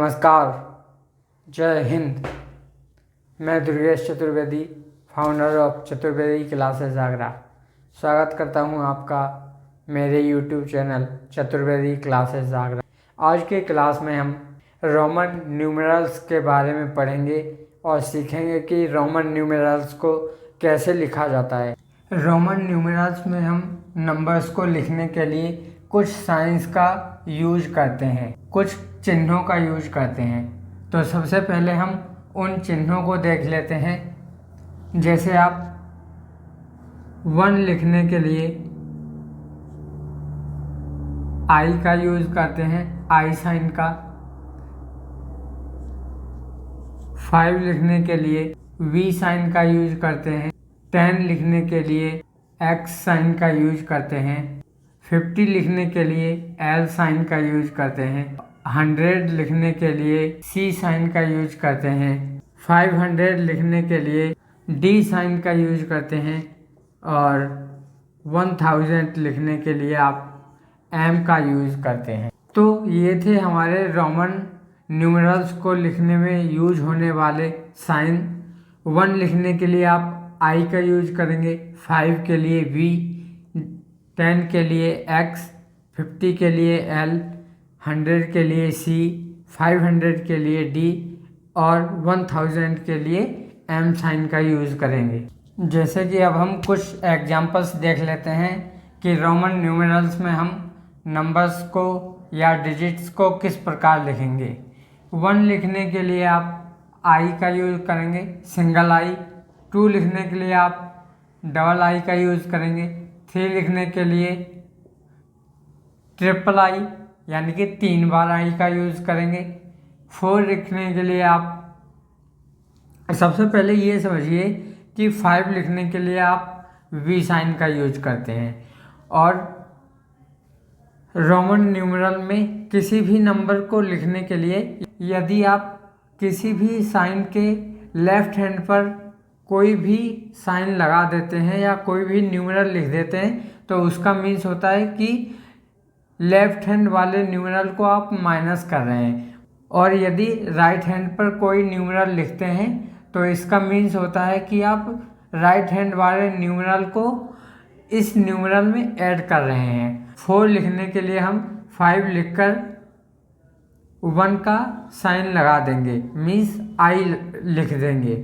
नमस्कार, जय हिंद। मैं Durgesh Chaturvedi, founder of Chaturvedi classes Agra, स्वागत करता हूं आपका मेरे YouTube channel Chaturvedi classes Agra. आज के क्लास में हम रोमन न्यूमेरल्स के बारे में पढ़ेंगे और सीखेंगे कि रोमन न्यूमेरल्स को कैसे लिखा जाता है। रोमन न्यूमेरल्स में हम नंबर्स को लिखने के लिए कुछ साइंस का यूज करते हैं, कुछ चिन्हों का यूज करते हैं। तो सबसे पहले हम उन चिन्हों को देख लेते हैं। जैसे आप 1 लिखने के लिए आई का यूज करते हैं, आई साइन का। 5 लिखने के लिए वी साइन का यूज करते हैं। 10 लिखने के लिए एक्स साइन का यूज करते हैं। 50 लिखने के लिए एल साइन का यूज करते हैं। 100 लिखने के लिए सी साइन का यूज करते हैं। 500 लिखने के लिए डी साइन का यूज करते हैं और 1000 लिखने के लिए आप एम का यूज करते हैं। तो ये थे हमारे रोमन न्यूमेरल्स को लिखने में यूज होने वाले साइन। 1 लिखने के लिए आप आई का यूज करेंगे, 5 के लिए वी, 10 के लिए एक्स, 50 के लिए एल, 100 के लिए सी, 500 के लिए डी और 1000 के लिए एम साइन का यूज करेंगे। जैसे कि अब हम कुछ एग्जांपल्स देख लेते हैं कि रोमन न्यूमेरल्स में हम नंबर्स को या डिजिट्स को किस प्रकार लिखेंगे। 1 लिखने के लिए आप आई का यूज करेंगे, सिंगल आई। 2 लिखने के लिए आप डबल आई का यूज करेंगे। 3 लिखने के लिए ट्रिपल आई यानी कि 3 बार आई का यूज करेंगे। 4 लिखने के लिए आप सबसे पहले ये समझिए कि 5 लिखने के लिए आप वी साइन का यूज करते हैं। और रोमन न्यूमेरल में किसी भी नंबर को लिखने के लिए यदि आप किसी भी साइन के लेफ्ट हैंड पर कोई भी साइन लगा देते हैं या कोई भी न्यूमेरल लिख देते हैं तो उसका मीन्स होता है कि लेफ्ट हैंड वाले न्यूमेरल को आप माइनस कर रहे हैं। और यदि राइट हैंड पर कोई न्यूमेरल लिखते हैं तो इसका मीन्स होता है कि आप राइट हैंड वाले न्यूमेरल को इस न्यूमेरल में ऐड कर रहे हैं। 4 लिखने के लिए हम 5 लिखकर 1 का साइन लगा देंगे, मीन्स आई लिख देंगे।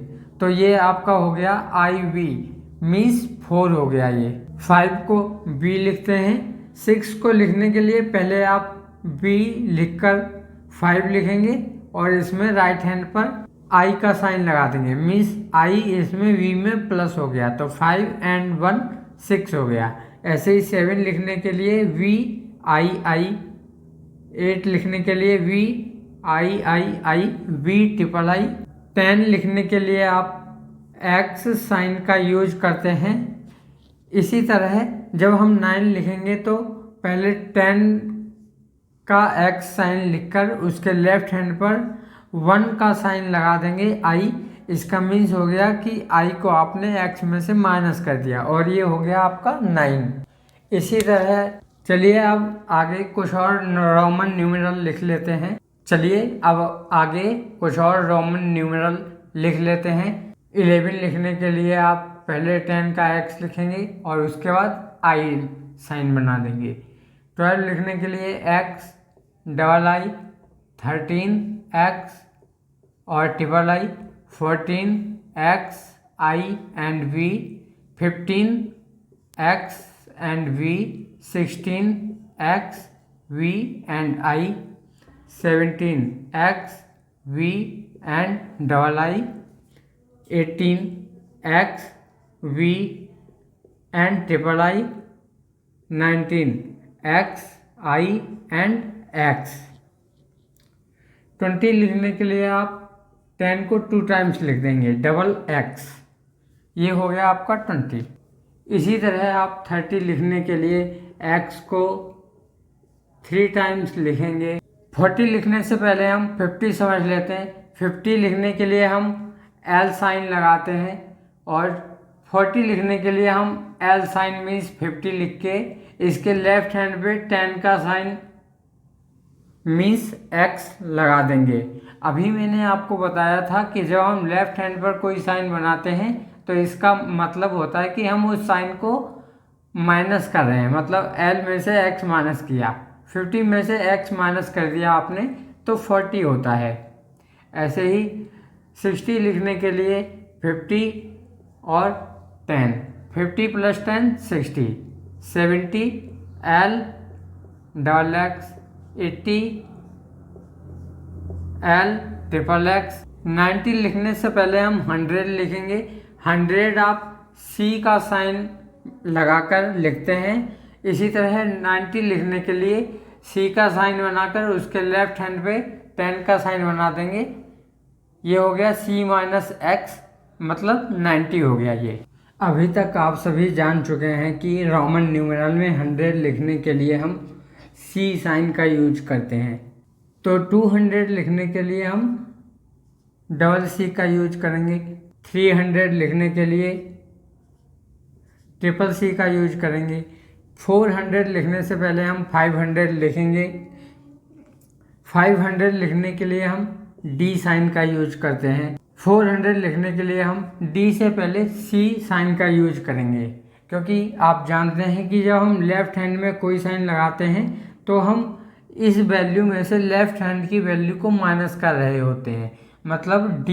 तो ये आपका हो गया आई वी, मीन्स 4 हो गया ये। 5 को बी लिखते हैं। 6 को लिखने के लिए पहले आप बी लिखकर 5 लिखेंगे और इसमें राइट हैंड पर आई का साइन लगा देंगे, मीन्स आई इसमें वी में प्लस हो गया। तो 5 and 1 6 हो गया। ऐसे ही 7 लिखने के लिए वी आई आई। 8 लिखने के लिए V I I I V triple I. 10 लिखने के लिए आप एक्स साइन का यूज करते हैं। इसी तरह जब हम 9 लिखेंगे तो पहले 10 का एक्स साइन लिखकर उसके लेफ्ट हैंड पर 1 का साइन लगा देंगे आई। इसका मीन्स हो गया कि आई को आपने एक्स में से माइनस कर दिया और ये हो गया आपका 9। इसी तरह चलिए अब आगे कुछ और रोमन न्यूमेरल लिख लेते हैं। चलिए अब आगे कुछ और रोमन न्यूमेरल लिख लेते हैं। 11 लिखने के लिए आप पहले 10 का एक्स लिखेंगे और उसके बाद आई साइन बना देंगे। 12 लिखने के लिए एक्स डबल आई, 13 एक्स और triple I, 14 X I and V, 15 X and V, 16 X V and I, 17 X V and double I, 18 X V and triple I, 19 X I and X. 20 लिखने के लिए आप 10 को 2 times लिख देंगे, double x. ये हो गया आपका 20। इसी तरह आप 30 लिखने के लिए एक्स को 3 टाइम्स लिखेंगे। 40 लिखने से पहले हम 50 समझ लेते हैं। 50 लिखने के लिए हम एल साइन लगाते हैं और 40 लिखने के लिए हम एल साइन मीन्स 50 लिख के इसके लेफ्ट हैंड पे 10 का साइन मीन्स x लगा देंगे। अभी मैंने आपको बताया था कि जब हम लेफ्ट हैंड पर कोई साइन बनाते हैं तो इसका मतलब होता है कि हम उस साइन को माइनस कर रहे हैं, मतलब L में से x माइनस किया, 50 में से x माइनस कर दिया आपने तो 40 होता है। ऐसे ही 60 लिखने के लिए 50 और 10, 50 + 10 60, 70 L double x, 80 L triple x. 90 लिखने से पहले हम 100 लिखेंगे। 100 आप C का साइन लगाकर लिखते हैं। इसी तरह 90 लिखने के लिए C का साइन बनाकर उसके लेफ्ट हैंड पे 10 का साइन बना देंगे। ये हो गया C - x, मतलब 90 हो गया ये। अभी तक आप सभी जान चुके हैं कि रोमन न्यूमेरल में 100 लिखने के लिए हम C साइन का यूज करते हैं। तो 200 लिखने के लिए हम डबल C का यूज करेंगे। 300 लिखने के लिए ट्रिपल C का यूज करेंगे। 400 लिखने से पहले हम 500 लिखेंगे। 500 लिखने के लिए हम D साइन का यूज करते हैं। 400 लिखने के लिए हम D से पहले C साइन का यूज करेंगे, क्योंकि आप जानते हैं कि जब हम लेफ्ट हैंड में कोई साइन लगाते हैं तो हम इस वैल्यू में से लेफ्ट हैंड की वैल्यू को माइनस कर रहे होते हैं। मतलब D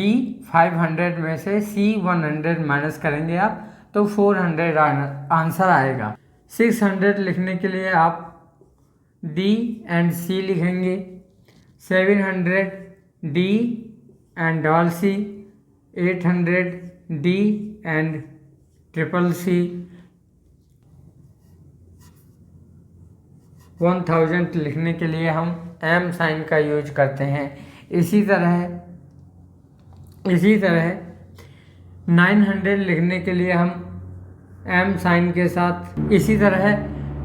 500 में से C 100 माइनस करेंगे आप तो 400 आंसर आएगा। 600 लिखने के लिए आप D एंड C लिखेंगे। 700 D and double C, 800 D and triple C, 1000 लिखने के लिए हम M साइन का यूज करते हैं। इसी तरह 900 लिखने के लिए हम M साइन के साथ,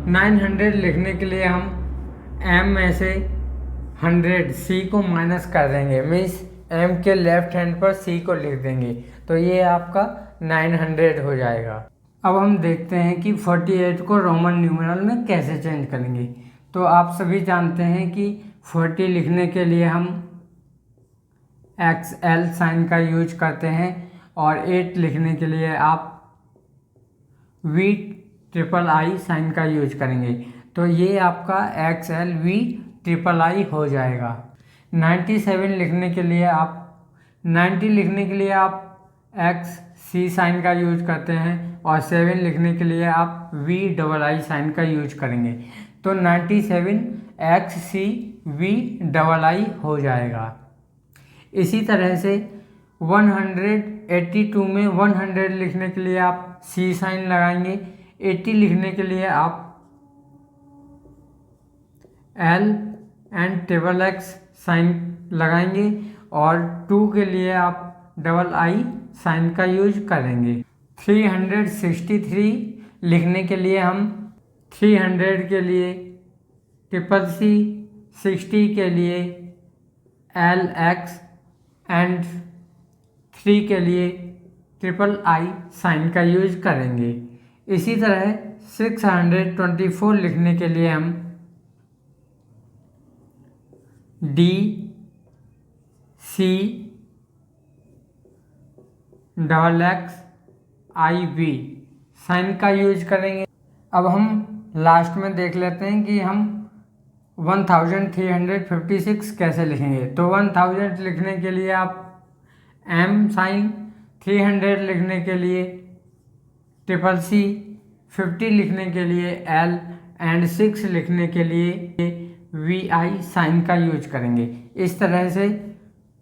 900 लिखने के लिए हम M में से 100 C को माइनस कर देंगे, मीन्स M के लेफ्ट हैंड पर C को लिख देंगे, तो ये आपका 900 हो जाएगा। अब हम देखते हैं कि 48 को रोमन न्यूमेरल में कैसे चेंज करेंगे। तो आप सभी जानते हैं कि 40 लिखने के लिए हम XL साइन का यूज करते हैं और 8 लिखने के लिए आप VII साइन का यूज करेंगे। तो ये आपका XLVII हो जाएगा। 90 लिखने के लिए आप XC साइन का यूज करते हैं और 7 लिखने के लिए आप VII साइन का यूज करेंगे। तो 97 XCVII हो जाएगा। इसी तरह से 182 में 100 लिखने के लिए आप C साइन लगाएंगे। 80 लिखने के लिए आप L and triple X sign लगाएंगे और 2 के लिए आप II साइन का यूज करेंगे। 363 लिखने के लिए हम 300 के लिए ट्रिपल C, 60 के लिए LX एंड 3 के लिए III साइन का यूज करेंगे। इसी तरह 624 लिखने के लिए हम D, C, XX, IV sign का यूज करेंगे। अब हम लास्ट में देख लेते हैं कि हम 1356 कैसे लिखेंगे। तो 1000 लिखने के लिए आप M साइन, 300 लिखने के लिए ट्रिपल C, 50 लिखने के लिए L एंड 6 लिखने के लिए VI साइन का यूज करेंगे। इस तरह से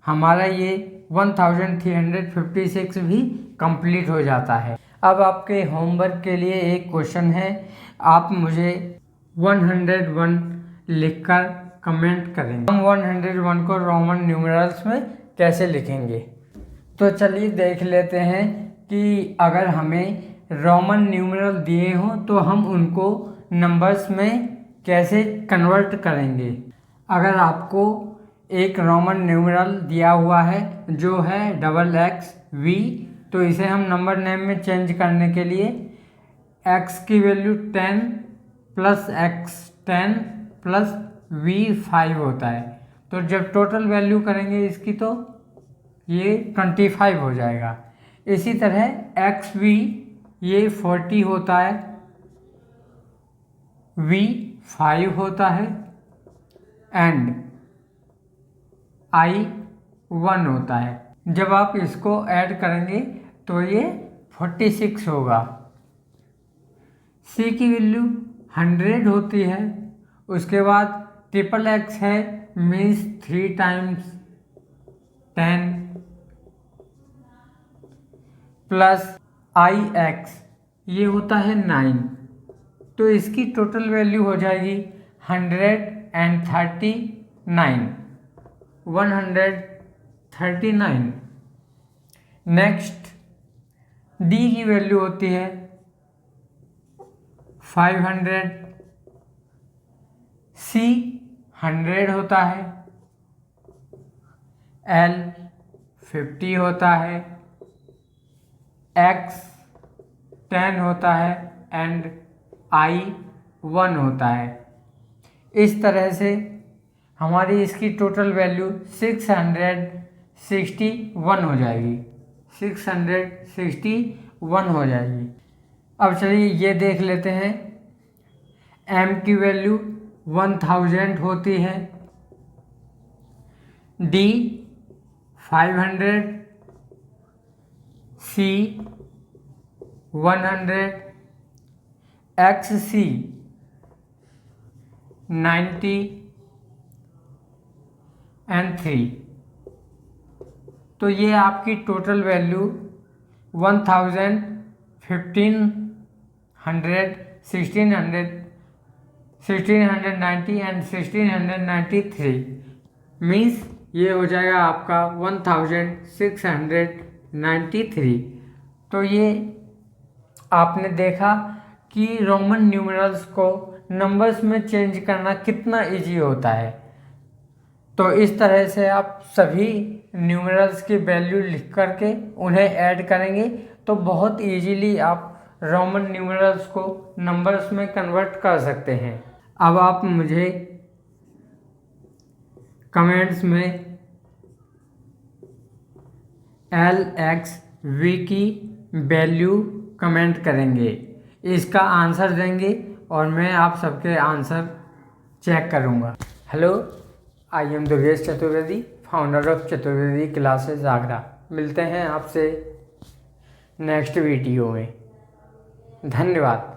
हमारा ये 1356 भी कंप्लीट हो जाता है। अब आपके होमवर्क के लिए एक क्वेश्चन है, आप मुझे 101 लिखकर कमेंट करेंगे। हम 101 को रोमन न्यूमेरल्स में कैसे लिखेंगे। तो चलिए देख लेते हैं कि अगर हमें रोमन न्यूमेरल दिए हों तो हम उनको नंबर्स में कैसे कन्वर्ट करेंगे। अगर आपको एक रोमन न्यूमेरल दिया हुआ है जो है XXV, तो इसे हम नंबर नेम में चेंज करने के लिए x की वैल्यू 10 + x 10 + V5 होता है। तो जब टोटल वैल्यू करेंगे इसकी तो ये 25 हो जाएगा। इसी तरह XV ये 40 होता है, V5 होता है एंड I1 होता है। जब आप इसको ऐड करेंगे तो ये 46 होगा। C की वैल्यू 100 होती है। उसके बाद XXX है, मीन्स 3 टाइम्स 10 प्लस IX ये होता है 9। तो इसकी टोटल वैल्यू हो जाएगी 139। नेक्स्ट D की वैल्यू होती है 500, C 100 होता है, L 50 होता है, X 10 होता है एंड I 1 होता है। इस तरह से हमारी इसकी टोटल वैल्यू 661 हो जाएगी। 661 हो जाएगी। अब चलिए ये देख लेते हैं। M की वैल्यू 1000 होती है, D 500, C 100, XC 90 एंड 3। तो ये आपकी टोटल वैल्यू 1000, 1500, 1690 एंड 1693 मीन्स ये हो जाएगा आपका 1693। तो ये आपने देखा कि रोमन न्यूमरल्स को नंबर्स में चेंज करना कितना इजी होता है। तो इस तरह से आप सभी न्यूमरल्स की वैल्यू लिख करके उन्हें ऐड करेंगे तो बहुत इजीली आप रोमन न्यूमरल्स को नंबर्स में कन्वर्ट कर सकते हैं। अब आप मुझे कमेंट्स में LXV की वैल्यू कमेंट करेंगे, इसका आंसर देंगे और मैं आप सबके आंसर चेक करूँगा। Hello, I am Durgesh Chaturvedi, founder of Chaturvedi classes Agra. मिलते हैं आपसे नेक्स्ट वीडियो में। धन्यवाद।